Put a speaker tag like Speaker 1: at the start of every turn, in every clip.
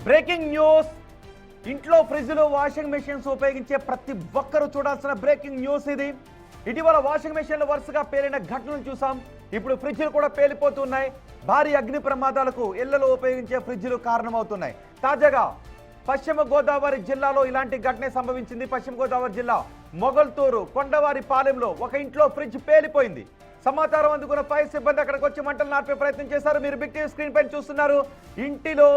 Speaker 1: Breaking news. ఇంట్లో ఫ్రిడ్జ్లో washing machines ఉపయోగించే ప్రతి ఒక్కరూ చూడాల్సిన బ్రేకింగ్ న్యూస్ ఇది. ఇటీవల వాషింగ్ మెషిన్లు వరుసగా పేలిన ఘటనలు చూసాం. ఇప్పుడు ఫ్రిడ్జ్లు కూడా పేలిపోతున్నాయి. భారీ అగ్ని ప్రమాదాలకు ఇళ్లలో ఉపయోగించే ఫ్రిడ్జ్లు కారణమవుతున్నాయి. తాజాగా పశ్చిమ గోదావరి జిల్లాలో ఇలాంటి ఘటనే సంభవించింది. పశ్చిమ గోదావరి జిల్లా మొగల్తూరు కొండవారి పాలెంలో ఒక ఇంట్లో ఫ్రిడ్జ్ పేలిపోయింది. సమాచారం అందుకున్న ఫైర్ సిబ్బంది అక్కడికి వచ్చి మంటలు నార్పే ప్రయత్నం చేశారు. మీరు బిగ్ టీవీ స్క్రీన్ పైన చూస్తున్నారు. ఇంటిలో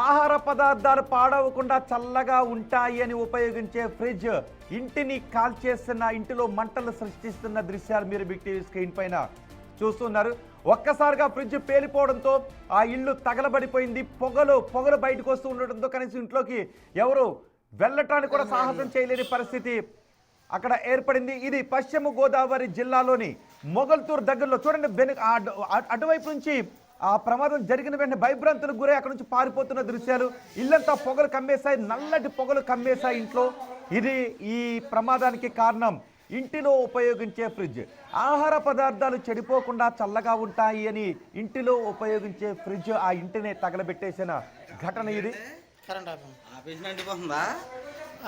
Speaker 1: ఆహార పదార్థాలు పాడవకుండా చల్లగా ఉంటాయి అని ఉపయోగించే ఫ్రిడ్జ్ ఇంటిని కాల్చేస్తున్న, ఇంటిలో మంటలు సృష్టిస్తున్న దృశ్యాలు మీరు బిగ్ టీవీ స్క్రీన్ పైన చూస్తున్నారు. ఒక్కసారిగా ఫ్రిడ్జ్ పేలిపోవడంతో ఆ ఇల్లు తగలబడిపోయింది. పొగలు బయటకు వస్తూ ఉండడంతో కనీసం ఇంట్లోకి ఎవరు వెళ్ళటానికి కూడా సాహసం చేయలేని పరిస్థితి అక్కడ ఏర్పడింది. ఇది పశ్చిమ గోదావరి జిల్లాలోని మొగల్తూరు దగ్గరలో చూడండి. అటువైపు నుంచి ఆ ప్రమాదం జరిగిన వెంటనే భయభ్రాంతులకు గురై అక్కడ నుంచి పారిపోతున్న దృశ్యాలు. ఇల్లంతా పొగలు కమ్మేశాయి, నల్లటి పొగలు కమ్మేశాయి ఇంట్లో. ఇది ఈ ప్రమాదానికి కారణం ఇంటిలో ఉపయోగించే ఫ్రిడ్జ్. ఆహార పదార్థాలు చెడిపోకుండా చల్లగా ఉంటాయి అని ఇంటిలో ఉపయోగించే ఫ్రిడ్జ్ ఆ ఇంటిని తగలబెట్టేసిన ఘటన ఇది.
Speaker 2: కరెంట్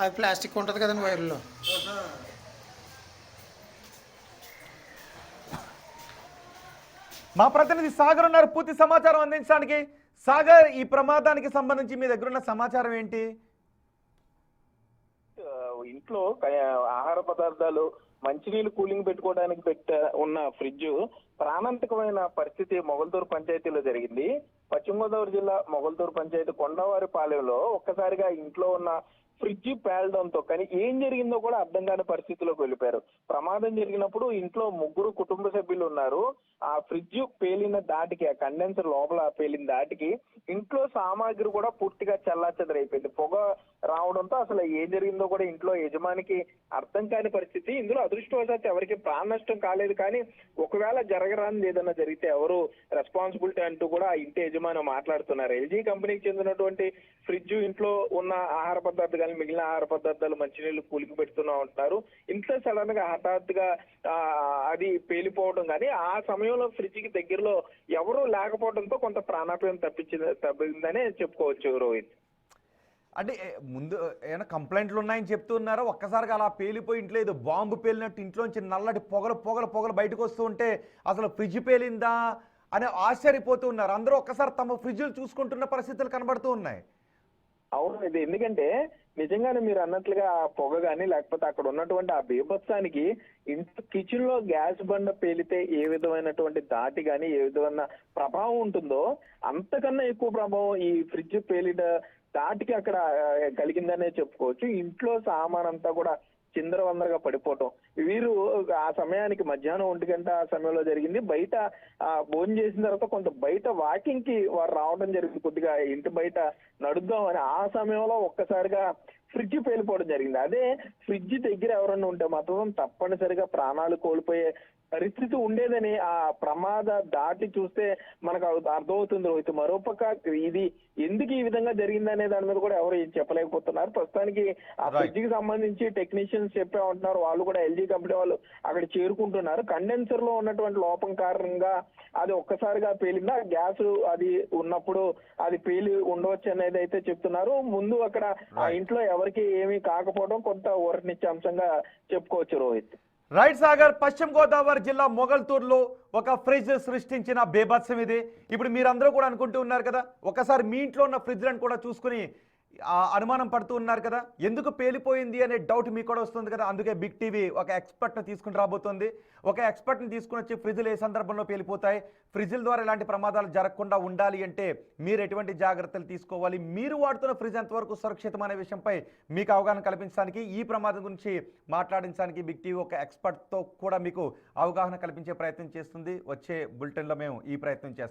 Speaker 2: అది ప్లాస్టిక్ ఉంటుంది కదండి వైర్లో.
Speaker 1: మా ప్రతినిధి సాగర్ ఉన్నారు పూర్తి సమాచారం అందించడానికి. సాగర్, ఈ ప్రమాదానికి సంబంధించి మీ దగ్గర ఉన్న సమాచారం ఏంటి?
Speaker 3: ఇంట్లో ఆహార పదార్థాలు, మంచినీళ్ళు కూలింగ్ పెట్టుకోవడానికి ఉన్న ఫ్రిడ్జ్ ప్రాణాంతకమైన పరిస్థితి మొగల్తూరు పంచాయతీలో జరిగింది. పశ్చిమ గోదావరి జిల్లా మొగల్తూరు పంచాయతీ కొండవారి పాలెంలో ఒక్కసారిగా ఇంట్లో ఉన్న ఫ్రిడ్జ్ పేలడంతో కానీ ఏం జరిగిందో కూడా అర్థం కాని పరిస్థితిలోకి వెళ్ళిపోయారు. ప్రమాదం జరిగినప్పుడు ఇంట్లో ముగ్గురు కుటుంబ సభ్యులు ఉన్నారు. ఆ ఫ్రిడ్జ్ పేలిన దాటికి, ఆ కండెన్సర్ లోపల పేలిన దాటికి ఇంట్లో సామాగ్రి కూడా పూర్తిగా చెల్లాచెదరైపోయింది. పొగ రావడంతో అసలు ఏం జరిగిందో కూడా ఇంట్లో యజమానికి అర్థం కాని పరిస్థితి. ఇందులో అదృష్టవశాత్తు ఎవరికి ప్రాణ నష్టం కాలేదు. కానీ ఒకవేళ జరగరాని ఏదైనా జరిగితే ఎవరు రెస్పాన్సిబిలిటీ అంటూ కూడా ఆ ఇంటి యజమాని మాట్లాడుతున్నారు. ఎల్జీ కంపెనీకి చెందినటువంటి ఫ్రిడ్జ్ ఇంట్లో ఉన్న ఆహార పదార్థాలు, మిగిలిన ఆహార పదార్థాలు, మంచినీళ్ళు కూలికి పెడుతూనే ఉంటారు. ఇంట్లో సడన్ గా హఠాత్తుగా అది పేలిపోవడం కానీ ఆ సమయంలో ఫ్రిడ్జ్ కి దగ్గరలో ఎవరూ లేకపోవడంతో కొంత ప్రాణాపాయం తప్పిందనే చెప్పుకోవచ్చు రోహిత్.
Speaker 1: అంటే ముందు ఏమైనా కంప్లైంట్లు ఉన్నాయని చెప్తున్నారా? ఒక్కసారిగా అలా పేలిపోయి ఇంట్లో ఏదో బాంబు పేలినట్టు ఇంట్లోంచి నల్లటి పొగలు బయటకు వస్తూ ఉంటే అసలు ఫ్రిడ్జ్ పేలిందా అని ఆశ్చర్యపోతూ ఉన్నారు అందరూ. ఒక్కసారి తమ ఫ్రిడ్జ్లు చూసుకుంటున్న పరిస్థితులు కనబడుతూ ఉన్నాయి.
Speaker 3: అవును, ఇది ఎందుకంటే నిజంగానే మీరు అన్నట్లుగా ఆ పొగ కానీ లేకపోతే అక్కడ ఉన్నటువంటి ఆ బీభత్సానికి ఇంట్లో కిచెన్ లో గ్యాస్ బండ పేలితే ఏ విధమైనటువంటి దాటి కానీ ఏ విధమైన ప్రభావం ఉంటుందో అంతకన్నా ఎక్కువ ప్రభావం ఈ ఫ్రిడ్జ్ పేలిన దాటికి అక్కడ కలిగిందనే చెప్పుకోవచ్చు. ఇంట్లో సామాన్ అంతా కూడా చిందరవందరగా పడిపోవటం. వీరు ఆ సమయానికి మధ్యాహ్నం 1 గంట ఆ సమయంలో జరిగింది. బయట భోజనం చేసిన తర్వాత కొంత బయట వాకింగ్ కి వారు రావడం జరిగింది. కొద్దిగా ఇంటి బయట నడుద్దామని ఆ సమయంలో ఒక్కసారిగా ఫ్రిడ్జ్ పేలిపోవడం జరిగింది. అదే ఫ్రిడ్జ్ దగ్గర ఎవరన్నా ఉంటే మాత్రం తప్పనిసరిగా ప్రాణాలు కోల్పోయే పరిస్థితి ఉండేదని ఆ ప్రమాద దాటి చూస్తే మనకు అర్థమవుతుంది రోహిత్. మరోపక్క ఇది ఎందుకు ఈ విధంగా జరిగిందనే దాని మీద కూడా ఎవరు చెప్పలేకపోతున్నారు. ప్రస్తుతానికి ఆ ఫ్రిడ్జ్ కి సంబంధించి టెక్నీషియన్స్ చెప్పే ఉంటున్నారు. వాళ్ళు కూడా ఎల్జీ కంపెనీ వాళ్ళు అక్కడ చేరుకుంటున్నారు. కండెన్సర్ లో ఉన్నటువంటి లోపం కారణంగా అది ఒక్కసారిగా పేలిందా, గ్యాస్ అది ఉన్నప్పుడు అది పేలి ఉండవచ్చు అనేది అయితే చెప్తున్నారు. ముందు అక్కడ ఆ ఇంట్లో ఎవరికి ఏమీ కాకపోవడం కొంత ఊరటనిచ్చే అంశంగా చెప్పుకోవచ్చు రోహిత్.
Speaker 1: రైట్ సాగర్, పశ్చిమ గోదావరి జిల్లా మొగల్తూరులో ఒక ఫ్రిడ్జ్ సృష్టించిన బేభత్సం ఇది. ఇప్పుడు మీరందరూ కూడా అనుకుంటూ ఉన్నారు కదా, ఒకసారి మీ ఇంట్లో ఉన్న ఫ్రిడ్జ్లను కూడా చూసుకుని అనుమానం పడుతూ ఉన్నారు కదా, ఎందుకు పేలిపోయింది అనే డౌట్ మీకు కూడా వస్తుంది కదా. అందుకే బిగ్ టీవీ ఒక ఎక్స్పర్ట్ని తీసుకుని రాబోతోంది. ఒక ఎక్స్పర్ట్ని తీసుకుని వచ్చి ఫ్రిడ్జ్లు ఏ సందర్భంలో పేలిపోతాయి, ఫ్రిడ్జ్ల ద్వారా ఇలాంటి ప్రమాదాలు జరగకుండా ఉండాలి అంటే మీరు ఎటువంటి జాగ్రత్తలు తీసుకోవాలి, మీరు వాడుతున్న ఫ్రిడ్జ్ ఎంతవరకు సురక్షితం అనే విషయంపై మీకు అవగాహన కల్పించడానికి, ఈ ప్రమాదం గురించి మాట్లాడించడానికి బిగ్ టీవీ ఒక ఎక్స్పర్ట్తో కూడా మీకు అవగాహన కల్పించే ప్రయత్నం చేస్తుంది. వచ్చే బులెటిన్లో మేము ఈ ప్రయత్నం చేస్తాం.